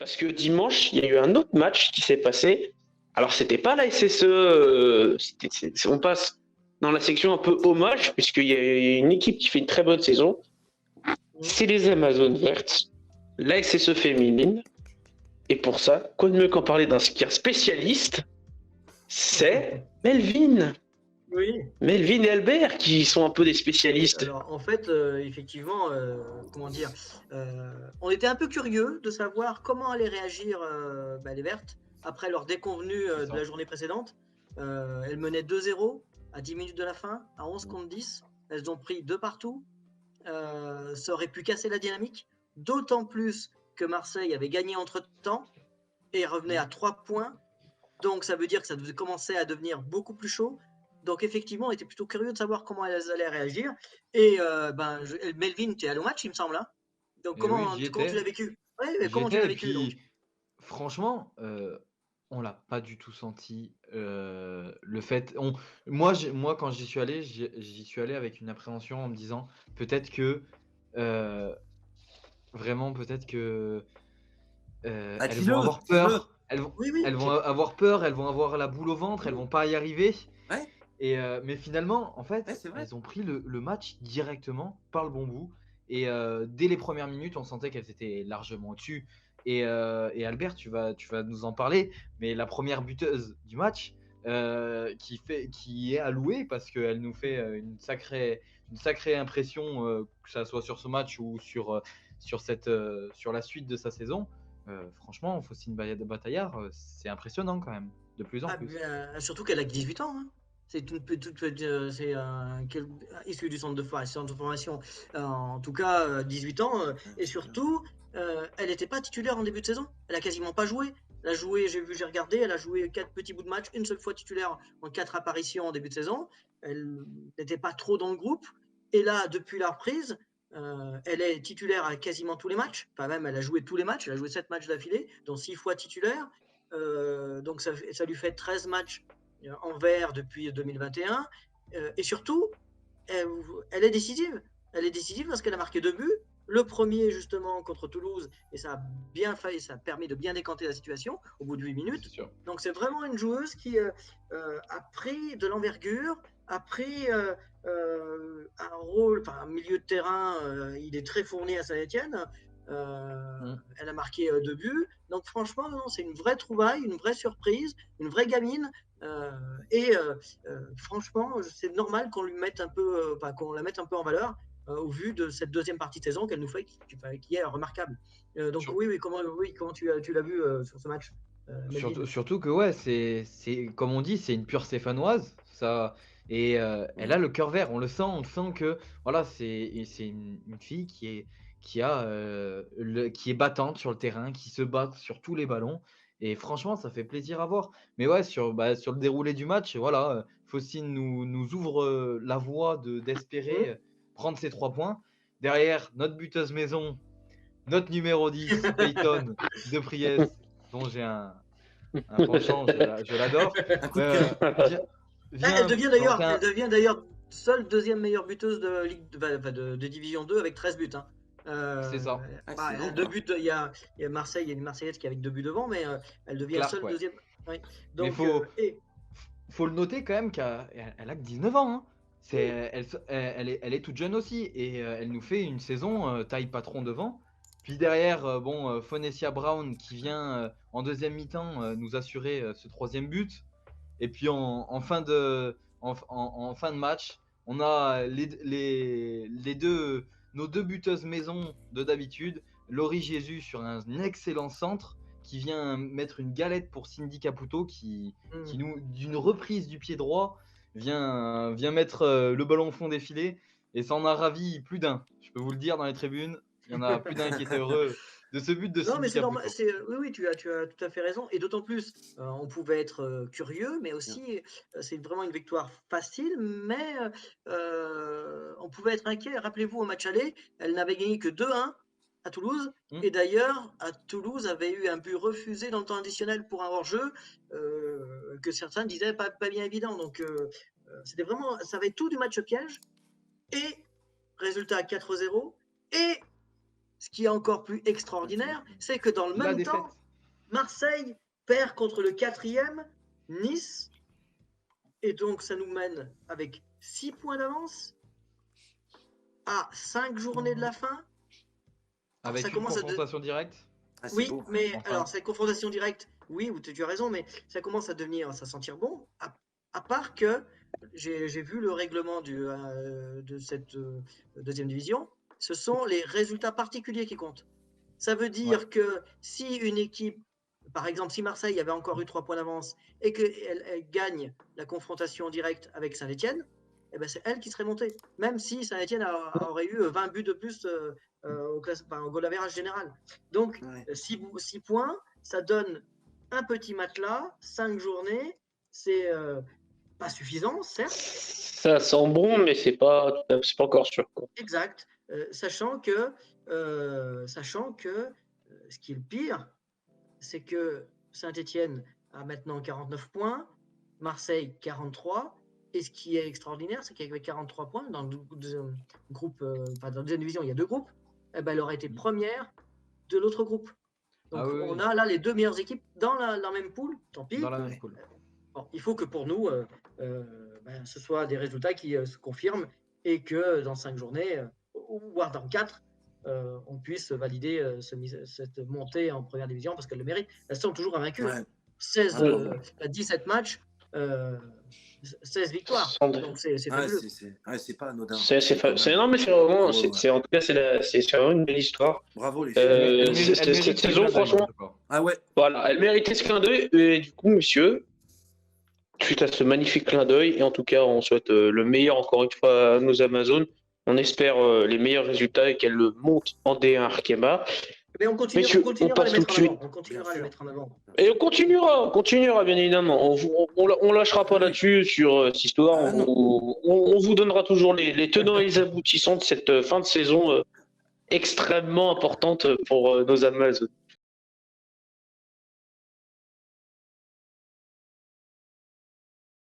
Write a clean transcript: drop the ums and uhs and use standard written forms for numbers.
Parce que dimanche, il y a eu un autre match qui s'est passé. Alors, c'était pas la SSE, on passe dans la section un peu hommage, puisqu'il y a une équipe qui fait une très bonne saison. C'est les Amazones vertes, la SSE féminine. Et pour ça, quoi de mieux qu'en parler d'un skieur spécialiste, c'est Melvin. Oui. Melvin et Albert qui sont un peu des spécialistes. Alors en fait, effectivement, comment dire, on était un peu curieux de savoir comment allaient réagir les Vertes après leur déconvenue de la journée précédente. Elles menaient 2-0 à 10 minutes de la fin, à 11 contre 10. Elles ont pris 2 partout. Ça aurait pu casser la dynamique, d'autant plus que Marseille avait gagné entre-temps et revenait à 3 points. Donc ça veut dire que ça devait commencer à devenir beaucoup plus chaud. Donc effectivement, on était plutôt curieux de savoir comment elles allaient réagir. Et Melvin, tu es allé au match, il me semble. Hein. Donc comment tu l'as vécu? Ouais, comment tu l'as vécu donc? Franchement, on l'a pas du tout senti. Le fait, moi, quand j'y suis allé avec une appréhension en me disant peut-être que vraiment, peut-être que elles vont avoir peur. Elles vont avoir peur, elles vont avoir la boule au ventre, elles vont pas y arriver. Ouais. Et mais finalement, en fait, Ouais, elles ont pris le match directement par le bon bout. Et dès les premières minutes, on sentait qu'elles étaient largement au-dessus. Et Albert, tu vas nous en parler. Mais la première buteuse du match, qui est à louer parce qu'elle nous fait une sacrée impression, que ça soit sur ce match ou sur la suite de sa saison. Franchement, Faustine Bataillard, c'est impressionnant quand même, de plus en plus. Surtout qu'elle a que 18 ans. Hein. C'est issu du centre de formation. En tout cas, 18 ans. Et surtout, elle n'était pas titulaire en début de saison. Elle a quasiment pas joué. Elle a joué, j'ai regardé, elle a joué 4 petits bouts de match, une seule fois titulaire en 4 apparitions en début de saison. Elle n'était pas trop dans le groupe. Et là, depuis la reprise, elle est titulaire à quasiment tous les matchs. Enfin, même, elle a joué tous les matchs. Elle a joué 7 matchs d'affilée, dont 6 fois titulaire. Donc, ça lui fait 13 matchs en vert depuis 2021. Et surtout, elle est décisive. Elle est décisive parce qu'elle a marqué 2 buts. Le premier, justement, contre Toulouse, et ça a bien fait, ça a permis de bien décanter la situation au bout de 8 minutes. Donc, c'est vraiment une joueuse qui a pris de l'envergure, a pris un rôle, un milieu de terrain, il est très fourni à Saint-Etienne. Elle a marqué 2 buts. Donc, franchement, non, c'est une vraie trouvaille, une vraie surprise, une vraie gamine. Franchement, c'est normal qu'on lui mette un peu, qu'on la mette un peu en valeur au vu de cette deuxième partie de saison qu'elle nous fait, qui est remarquable. Donc comment tu l'as vu sur ce match surtout que ouais, c'est comme on dit, c'est une pure stéphanoise, ça. Et elle a le cœur vert, on sent que voilà, c'est une fille qui est battante sur le terrain, qui se bat sur tous les ballons. Et franchement, ça fait plaisir à voir. Mais ouais, sur le déroulé du match, voilà, Faustine nous ouvre la voie d'espérer prendre ces 3 points. Derrière, notre buteuse maison, notre numéro 10, Peyton de Priest, dont j'ai un penchant, je l'adore. Elle devient d'ailleurs seule deuxième meilleure buteuse de Division 2 avec 13 buts. Hein. C'est ça. Deux buts, il y a Marseille, il y a une Marseillaise qui est avec 2 buts devant, mais elle devient seule deuxième. Ouais. Donc, mais faut le noter quand même qu'elle a que 19 ans. Hein. Elle est toute jeune aussi et elle nous fait une saison taille patron devant. Puis derrière, Phonesia Brown qui vient en deuxième mi-temps nous assurer ce 3e but. Et puis en fin de match, on a nos deux buteuses maison de d'habitude. Laurie Jésus sur un excellent centre qui vient mettre une galette pour Cindy Caputo qui nous, d'une reprise du pied droit, vient mettre le ballon au fond des filets. Et ça en a ravi plus d'un. Je peux vous le dire dans les tribunes, il y en a plus d'un qui était heureux de ce but de Cindy Caputo. Non, mais c'est normal. Oui, tu as tout à fait raison. Et d'autant plus, on pouvait être curieux, mais aussi, c'est vraiment une victoire facile, mais on pouvait être inquiet. Rappelez-vous, au match aller, elle n'avait gagné que 2-1 à Toulouse. Et d'ailleurs, à Toulouse, avait eu un but refusé dans le temps additionnel pour un hors-jeu que certains disaient pas bien évident. Donc, c'était vraiment, ça avait tout du match piège. Et résultat 4-0. Et ce qui est encore plus extraordinaire, c'est que dans le La même défaite. temps, Marseille perd contre le 4e, Nice, et donc ça nous mène avec 6 points d'avance à 5 journées de la fin. Avec ça une commence à confrontation directe. Ah, c'est Oui, beau. mais Enfin. alors cette confrontation directe, oui, tu as raison, mais ça commence à sentir bon, à part que j'ai vu le règlement de cette deuxième division, ce sont les résultats particuliers qui comptent. Ça veut dire que si une équipe, par exemple, si Marseille avait encore eu 3 points d'avance et qu'elle gagne la confrontation directe avec Saint-Etienne, eh ben c'est elle qui serait montée, même si Saint-Etienne aurait eu 20 buts de plus au goal average général. Donc, 6 points, ça donne un petit matelas, 5 journées, c'est pas suffisant, certes. Ça sent bon, mais c'est pas encore sûr, quoi. Exact. Sachant que ce qui est le pire, c'est que Saint-Etienne a maintenant 49 points, Marseille 43, et ce qui est extraordinaire, c'est qu'avec 43 points, dans le groupe, dans la deuxième division, il y a 2 groupes, eh ben, elle aurait été première de l'autre groupe. Donc on a là les 2 meilleures équipes dans la même poule, tant pis. Dans la même poule. Bon, il faut que pour nous, ce soit des résultats qui se confirment et que dans 5 journées, voire dans 4, on puisse valider cette montée en première division parce qu'elle le mérite. Elles sont toujours invaincues. 17 matchs, 16 victoires. Donc c'est fabuleux. C'est pas anodin. Non, mais c'est vraiment, en tout cas, c'est vraiment une belle histoire. Bravo les filles. Cette saison, franchement, voilà, elle méritait ce clin d'œil. Et du coup, monsieur, suite à ce magnifique clin d'œil, et en tout cas, on souhaite le meilleur encore une fois à nos Amazones. On espère les meilleurs résultats et qu'elles montent en D1 Arkema. Mais on continuera à les mettre en avant. Et on continuera bien évidemment. On lâchera pas là-dessus sur cette histoire. On vous donnera toujours les tenants et les aboutissants de cette fin de saison extrêmement importante pour nos Amazones.